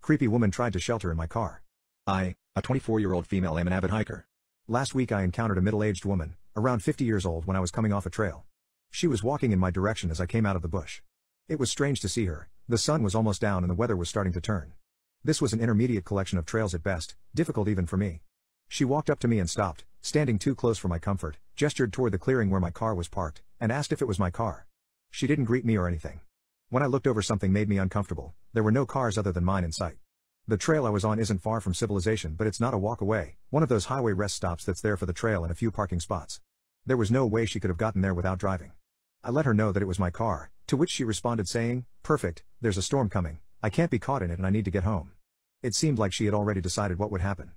Creepy woman tried to shelter in my car. I, a 24-year-old female, am an avid hiker. Last week I encountered a middle-aged woman, around 50 years old, when I was coming off a trail. She was walking in my direction as I came out of the bush. It was strange to see her. The sun was almost down and the weather was starting to turn. This was an intermediate collection of trails at best, difficult even for me. She walked up to me and stopped, standing too close for my comfort, gestured toward the clearing where my car was parked, and asked if it was my car. She didn't greet me or anything. When I looked over, something made me uncomfortable. There were no cars other than mine in sight. The trail I was on isn't far from civilization, but it's not a walk away, one of those highway rest stops that's there for the trail and a few parking spots. There was no way she could have gotten there without driving. I let her know that it was my car, to which she responded saying, "Perfect, there's a storm coming, I can't be caught in it and I need to get home." It seemed like she had already decided what would happen.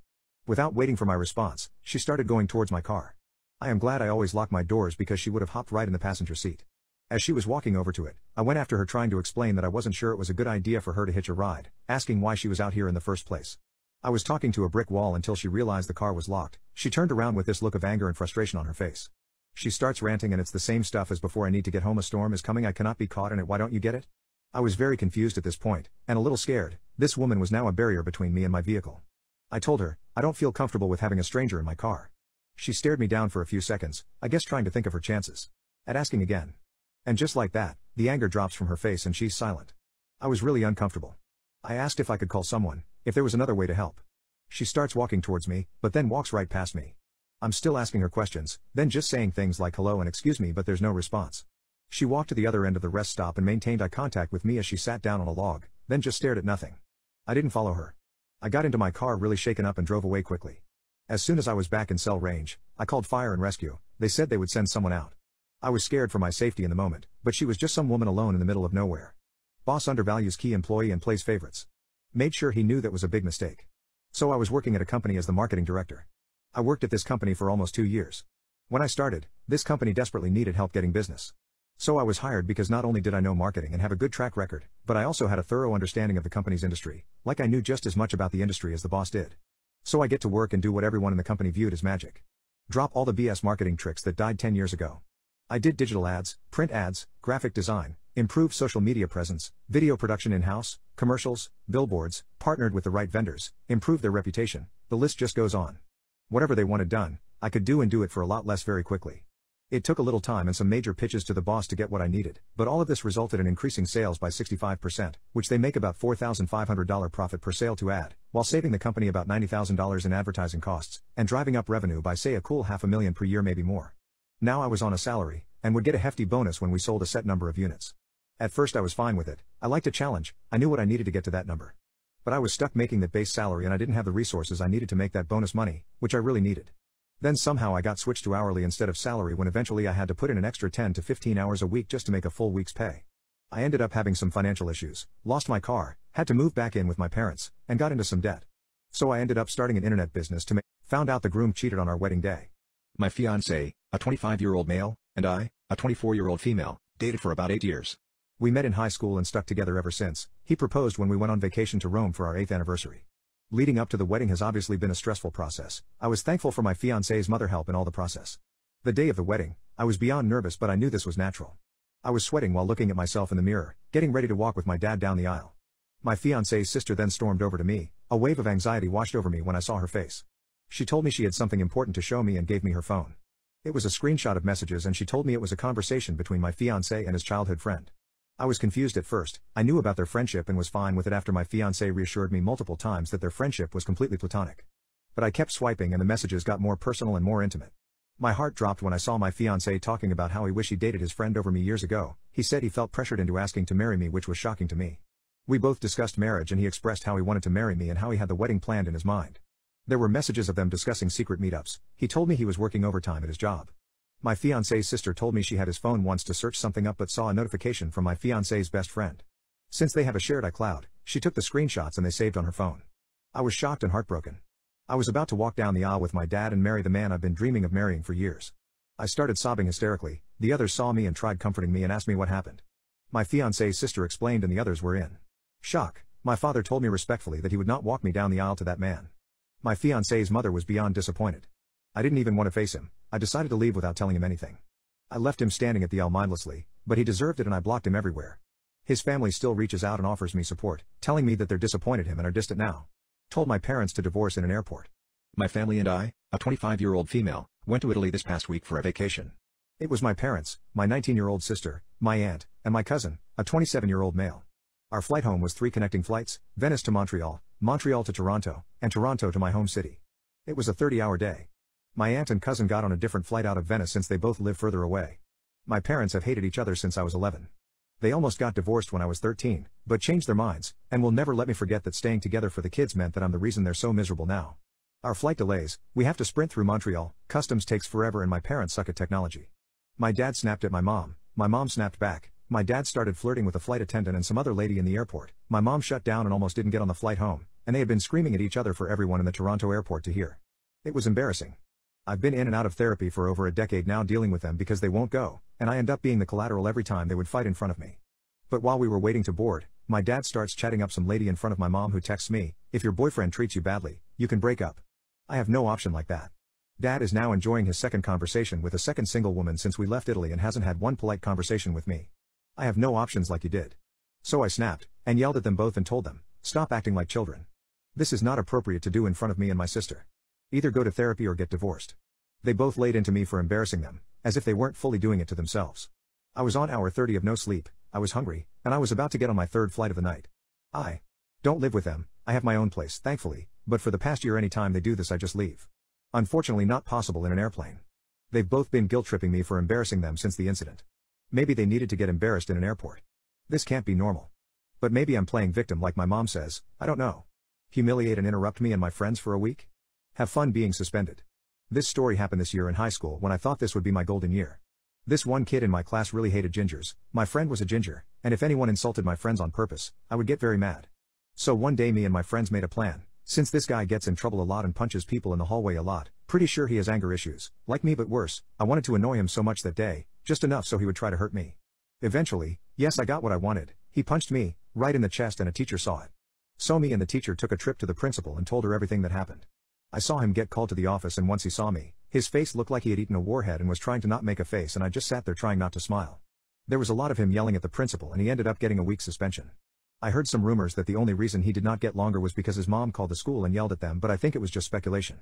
Without waiting for my response, she started going towards my car. I am glad I always lock my doors because she would have hopped right in the passenger seat. As she was walking over to it, I went after her, trying to explain that I wasn't sure it was a good idea for her to hitch a ride, asking why she was out here in the first place. I was talking to a brick wall until she realized the car was locked. She turned around with this look of anger and frustration on her face. She starts ranting, and it's the same stuff as before. "I need to get home, a storm is coming, I cannot be caught in it, why don't you get it?" I was very confused at this point, and a little scared. This woman was now a barrier between me and my vehicle. I told her, "I don't feel comfortable with having a stranger in my car." She stared me down for a few seconds, I guess trying to think of her chances at asking again. And just like that, the anger drops from her face and she's silent. I was really uncomfortable. I asked if I could call someone, if there was another way to help. She starts walking towards me, but then walks right past me. I'm still asking her questions, then just saying things like hello and excuse me, but there's no response. She walked to the other end of the rest stop and maintained eye contact with me as she sat down on a log, then just stared at nothing. I didn't follow her. I got into my car really shaken up and drove away quickly. As soon as I was back in cell range, I called fire and rescue. They said they would send someone out. I was scared for my safety in the moment, but she was just some woman alone in the middle of nowhere. Boss undervalues key employee and plays favorites. Made sure he knew that was a big mistake. So I was working at a company as the marketing director. I worked at this company for almost 2 years. When I started, this company desperately needed help getting business. So I was hired because not only did I know marketing and have a good track record, but I also had a thorough understanding of the company's industry, like I knew just as much about the industry as the boss did. So I get to work and do what everyone in the company viewed as magic. Drop all the BS marketing tricks that died 10 years ago. I did digital ads, print ads, graphic design, improved social media presence, video production in-house, commercials, billboards, partnered with the right vendors, improved their reputation, the list just goes on. Whatever they wanted done, I could do, and do it for a lot less very quickly. It took a little time and some major pitches to the boss to get what I needed, but all of this resulted in increasing sales by 65%, which they make about $4,500 profit per sale to ad, while saving the company about $90,000 in advertising costs, and driving up revenue by say a cool $500,000 per year, maybe more. Now I was on a salary, and would get a hefty bonus when we sold a set number of units. At first I was fine with it. I liked a challenge, I knew what I needed to get to that number. But I was stuck making that base salary and I didn't have the resources I needed to make that bonus money, which I really needed. Then somehow I got switched to hourly instead of salary, when eventually I had to put in an extra 10 to 15 hours a week just to make a full week's pay. I ended up having some financial issues, lost my car, had to move back in with my parents, and got into some debt. So I ended up starting an internet business to found out the groom cheated on our wedding day. My fiancé, a 25-year-old male, and I, a 24-year-old female, dated for about 8 years. We met in high school and stuck together ever since. He proposed when we went on vacation to Rome for our 8th anniversary. Leading up to the wedding has obviously been a stressful process. I was thankful for my fiancé's mother help in all the process. The day of the wedding, I was beyond nervous, but I knew this was natural. I was sweating while looking at myself in the mirror, getting ready to walk with my dad down the aisle. My fiancé's sister then stormed over to me. A wave of anxiety washed over me when I saw her face. She told me she had something important to show me and gave me her phone. It was a screenshot of messages, and she told me it was a conversation between my fiancé and his childhood friend. I was confused at first. I knew about their friendship and was fine with it after my fiancé reassured me multiple times that their friendship was completely platonic. But I kept swiping and the messages got more personal and more intimate. My heart dropped when I saw my fiancé talking about how he wished he dated his friend over me years ago. He said he felt pressured into asking to marry me, which was shocking to me. We both discussed marriage and he expressed how he wanted to marry me and how he had the wedding planned in his mind. There were messages of them discussing secret meetups. He told me he was working overtime at his job. My fiancé's sister told me she had his phone once to search something up but saw a notification from my fiancé's best friend. Since they have a shared iCloud, she took the screenshots and they saved on her phone. I was shocked and heartbroken. I was about to walk down the aisle with my dad and marry the man I've been dreaming of marrying for years. I started sobbing hysterically. The others saw me and tried comforting me and asked me what happened. My fiancé's sister explained and the others were in shock. My father told me respectfully that he would not walk me down the aisle to that man. My fiancé's mother was beyond disappointed. I didn't even want to face him. I decided to leave without telling him anything. I left him standing at the aisle mindlessly, but he deserved it and I blocked him everywhere. His family still reaches out and offers me support, telling me that they're disappointed him and are distant now. Told my parents to divorce in an airport. My family and I, a 25-year-old female, went to Italy this past week for a vacation. It was my parents, my 19-year-old sister, my aunt, and my cousin, a 27-year-old male. Our flight home was 3 connecting flights, Venice to Montreal, Montreal to Toronto, and Toronto to my home city. It was a 30-hour day. My aunt and cousin got on a different flight out of Venice since they both live further away. My parents have hated each other since I was 11. They almost got divorced when I was 13, but changed their minds, and will never let me forget that staying together for the kids meant that I'm the reason they're so miserable now. Our flight delays, we have to sprint through Montreal, customs takes forever and my parents suck at technology. My dad snapped at my mom snapped back, my dad started flirting with a flight attendant and some other lady in the airport, my mom shut down and almost didn't get on the flight home, and they had been screaming at each other for everyone in the Toronto airport to hear. It was embarrassing. I've been in and out of therapy for over a decade now dealing with them because they won't go, and I end up being the collateral every time they would fight in front of me. But while we were waiting to board, my dad starts chatting up some lady in front of my mom who texts me, "If your boyfriend treats you badly, you can break up." I have no option like that. Dad is now enjoying his second conversation with a second single woman since we left Italy and hasn't had one polite conversation with me. I have no options like you did. So I snapped, and yelled at them both and told them, "Stop acting like children. This is not appropriate to do in front of me and my sister. Either go to therapy or get divorced." They both laid into me for embarrassing them, as if they weren't fully doing it to themselves. I was on hour 30 of no sleep, I was hungry, and I was about to get on my 3rd flight of the night. I don't live with them, I have my own place, thankfully, but for the past year any time they do this I just leave. Unfortunately not possible in an airplane. They've both been guilt-tripping me for embarrassing them since the incident. Maybe they needed to get embarrassed in an airport. This can't be normal. But maybe I'm playing victim like my mom says, I don't know. Humiliate and interrupt me and my friends for a week? Have fun being suspended. This story happened this year in high school when I thought this would be my golden year. This one kid in my class really hated gingers, my friend was a ginger, and if anyone insulted my friends on purpose, I would get very mad. So one day me and my friends made a plan, since this guy gets in trouble a lot and punches people in the hallway a lot, pretty sure he has anger issues, like me but worse, I wanted to annoy him so much that day, just enough so he would try to hurt me. Eventually, yes I got what I wanted, he punched me, right in the chest and a teacher saw it. So me and the teacher took a trip to the principal and told her everything that happened. I saw him get called to the office and once he saw me, his face looked like he had eaten a warhead and was trying to not make a face and I just sat there trying not to smile. There was a lot of him yelling at the principal and he ended up getting a week's suspension. I heard some rumors that the only reason he did not get longer was because his mom called the school and yelled at them, but I think it was just speculation.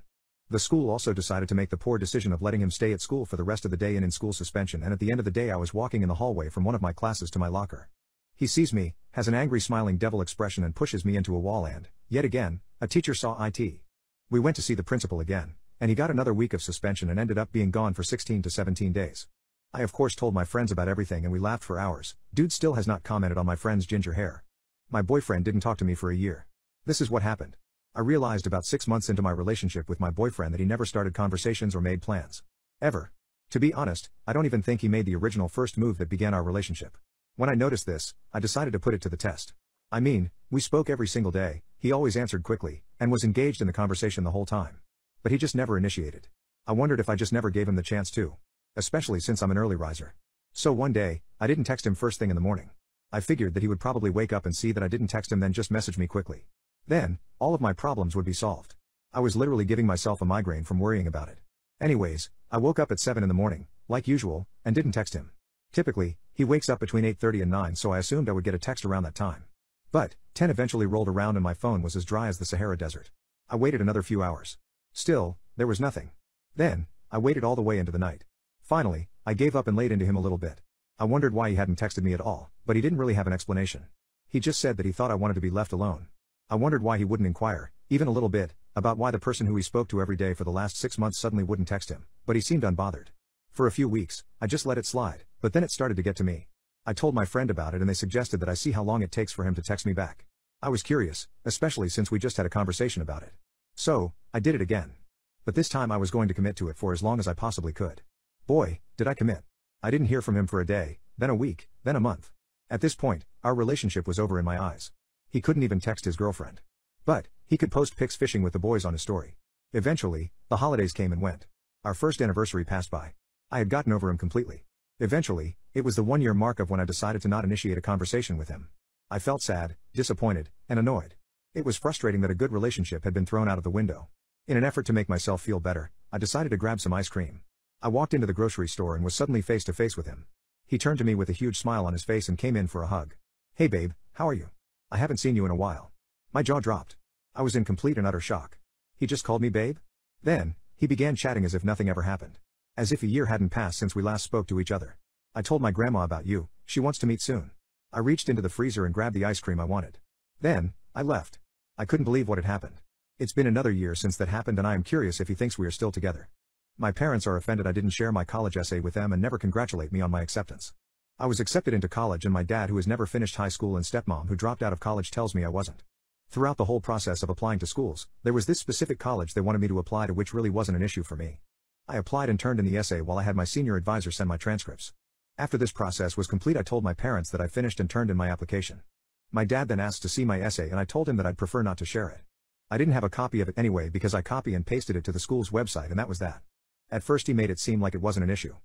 The school also decided to make the poor decision of letting him stay at school for the rest of the day in school suspension, and at the end of the day I was walking in the hallway from one of my classes to my locker. He sees me, has an angry smiling devil expression and pushes me into a wall and, yet again, a teacher saw it. We went to see the principal again, and he got another week of suspension and ended up being gone for 16 to 17 days. I of course told my friends about everything and we laughed for hours. Dude still has not commented on my friend's ginger hair. My boyfriend didn't talk to me for a year. This is what happened. I realized about 6 months into my relationship with my boyfriend that he never started conversations or made plans. Ever. To be honest, I don't even think he made the original first move that began our relationship. When I noticed this, I decided to put it to the test. I mean, we spoke every single day, he always answered quickly, and was engaged in the conversation the whole time. But he just never initiated. I wondered if I just never gave him the chance to. Especially since I'm an early riser. So one day, I didn't text him first thing in the morning. I figured that he would probably wake up and see that I didn't text him then just message me quickly. Then, all of my problems would be solved. I was literally giving myself a migraine from worrying about it. Anyways, I woke up at 7 in the morning, like usual, and didn't text him. Typically, he wakes up between 8:30 and 9 so I assumed I would get a text around that time. But, 10 eventually rolled around and my phone was as dry as the Sahara Desert. I waited another few hours. Still, there was nothing. Then, I waited all the way into the night. Finally, I gave up and laid into him a little bit. I wondered why he hadn't texted me at all, but he didn't really have an explanation. He just said that he thought I wanted to be left alone. I wondered why he wouldn't inquire, even a little bit, about why the person who he spoke to every day for the last 6 months suddenly wouldn't text him, but he seemed unbothered. For a few weeks, I just let it slide, but then it started to get to me. I told my friend about it and they suggested that I see how long it takes for him to text me back. I was curious, especially since we just had a conversation about it. So, I did it again. But this time I was going to commit to it for as long as I possibly could. Boy, did I commit. I didn't hear from him for a day, then a week, then a month. At this point, our relationship was over in my eyes. He couldn't even text his girlfriend. But, he could post pics fishing with the boys on his story. Eventually, the holidays came and went. Our first anniversary passed by. I had gotten over him completely. Eventually, it was the 1-year mark of when I decided to not initiate a conversation with him. I felt sad, disappointed, and annoyed. It was frustrating that a good relationship had been thrown out of the window. In an effort to make myself feel better, I decided to grab some ice cream. I walked into the grocery store and was suddenly face to face with him. He turned to me with a huge smile on his face and came in for a hug. Hey babe, how are you? I haven't seen you in a while. My jaw dropped. I was in complete and utter shock. He just called me babe? Then, he began chatting as if nothing ever happened. As if a year hadn't passed since we last spoke to each other. I told my grandma about you, she wants to meet soon. I reached into the freezer and grabbed the ice cream I wanted. Then, I left. I couldn't believe what had happened. It's been another year since that happened and I am curious if he thinks we are still together. My parents are offended I didn't share my college essay with them and never congratulate me on my acceptance. I was accepted into college and my dad who has never finished high school and stepmom who dropped out of college tells me I wasn't. Throughout the whole process of applying to schools, there was this specific college they wanted me to apply to which really wasn't an issue for me. I applied and turned in the essay while I had my senior advisor send my transcripts. After this process was complete I told my parents that I finished and turned in my application. My dad then asked to see my essay and I told him that I'd prefer not to share it. I didn't have a copy of it anyway because I copy and pasted it to the school's website and that was that. At first he made it seem like it wasn't an issue.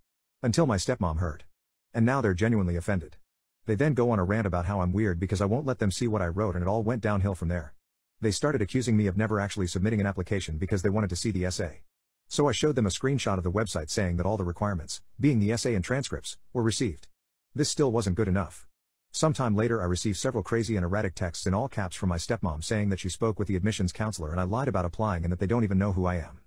Until my stepmom heard. And now they're genuinely offended. They then go on a rant about how I'm weird because I won't let them see what I wrote and it all went downhill from there. They started accusing me of never actually submitting an application because they wanted to see the essay. So I showed them a screenshot of the website saying that all the requirements, being the essay and transcripts, were received. This still wasn't good enough. Sometime later I received several crazy and erratic texts in all caps from my stepmom saying that she spoke with the admissions counselor and I lied about applying and that they don't even know who I am.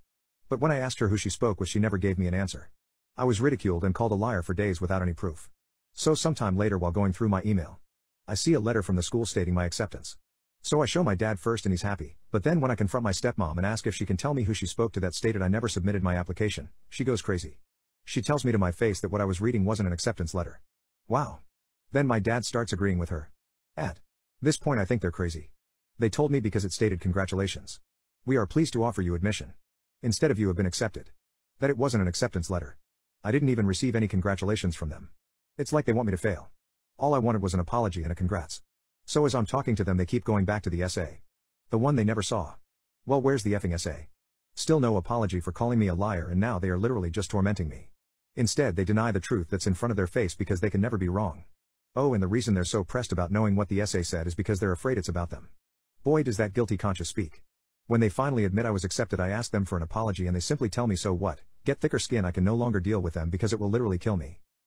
But when I asked her who she spoke with she never gave me an answer. I was ridiculed and called a liar for days without any proof. So sometime later while going through my email, I see a letter from the school stating my acceptance. So I show my dad first and he's happy, but then when I confront my stepmom and ask if she can tell me who she spoke to that stated I never submitted my application, she goes crazy. She tells me to my face that what I was reading wasn't an acceptance letter. Wow. Then my dad starts agreeing with her. At this point I think they're crazy. They told me because it stated congratulations. We are pleased to offer you admission. Instead of you have been accepted. That it wasn't an acceptance letter. I didn't even receive any congratulations from them. It's like they want me to fail. All I wanted was an apology and a congrats. So as I'm talking to them they keep going back to the essay. The one they never saw. Well, where's the effing essay? Still no apology for calling me a liar and now they are literally just tormenting me. Instead they deny the truth that's in front of their face because they can never be wrong. Oh, and the reason they're so pressed about knowing what the essay said is because they're afraid it's about them. Boy does that guilty conscience speak. When they finally admit I was accepted I ask them for an apology and they simply tell me so what, get thicker skin I can no longer deal with them because it will literally kill me.